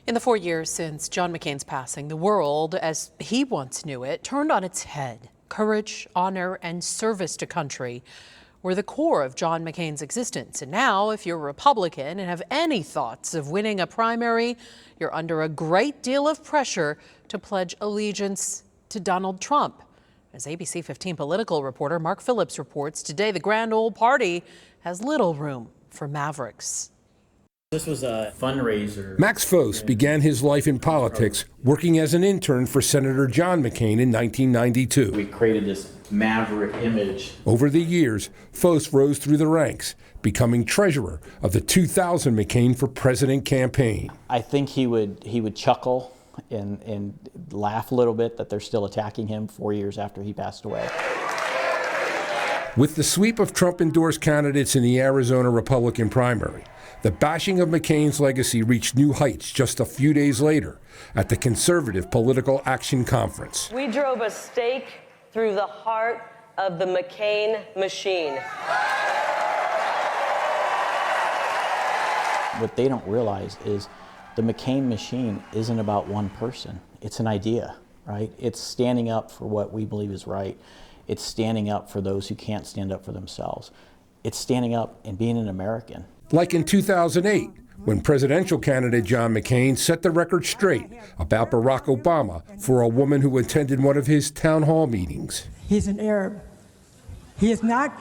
In the 4 years since John McCain's passing, the world, as he once knew it, turned on its head. Courage, honor, and service to country were the core of John McCain's existence. And now, if you're a Republican and have any thoughts of winning a primary, you're under a great deal of pressure to pledge allegiance to Donald Trump. As ABC 15 political reporter Mark Phillips reports, today the grand old party has little room for mavericks. This was a fundraiser. Max Foss began his life in politics working as an intern for Senator John McCain in 1992. We created this maverick image. Over the years, Foss rose through the ranks, becoming treasurer of the 2000 McCain for President campaign. I think he would chuckle and laugh a little bit that they're still attacking him 4 years after he passed away. With the sweep of Trump-endorsed candidates in the Arizona Republican primary, the bashing of McCain's legacy reached new heights just a few days later at the Conservative Political Action Conference. We drove a stake through the heart of the McCain machine. What they don't realize is the McCain machine isn't about one person. It's an idea, right? It's standing up for what we believe is right. It's standing up for those who can't stand up for themselves. It's standing up and being an American. Like in 2008, when presidential candidate John McCain set the record straight about Barack Obama for a woman who attended one of his town hall meetings. He's an Arab. He is not.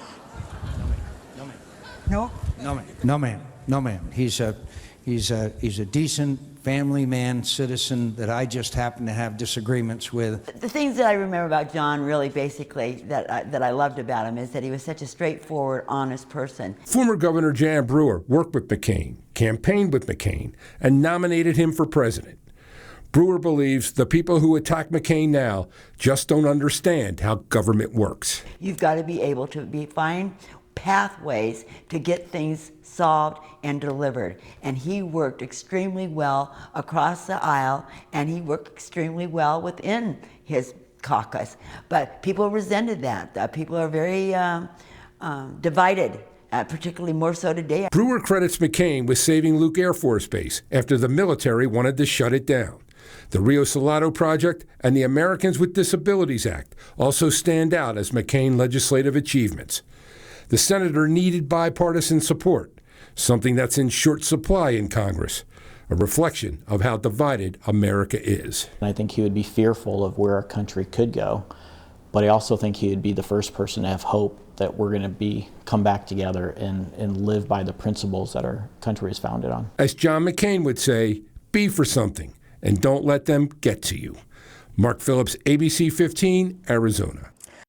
No? No, ma'am. No, ma'am. No, ma'am. He's a decent family man, citizen that I just happen to have disagreements with. The things that I remember about John, really, basically, that I loved about him is that he was such a straightforward, honest person. Former Governor Jan Brewer worked with McCain, campaigned with McCain, and nominated him for president. Brewer believes the people who attack McCain now just don't understand how government works. You've got to be able to find pathways to get things solved and delivered. And he worked extremely well across the aisle, and he worked extremely well within his caucus. But people resented that. People are very divided, particularly more so today. Brewer credits McCain with saving Luke Air Force Base after the military wanted to shut it down. The Rio Salado Project and the Americans with Disabilities Act also stand out as McCain legislative achievements. The senator needed bipartisan support, something that's in short supply in Congress, a reflection of how divided America is. I think he would be fearful of where our country could go, but I also think he would be the first person to have hope that we're going to come back together and live by the principles that our country is founded on. As John McCain would say, be for something and don't let them get to you. Mark Phillips, ABC 15, Arizona.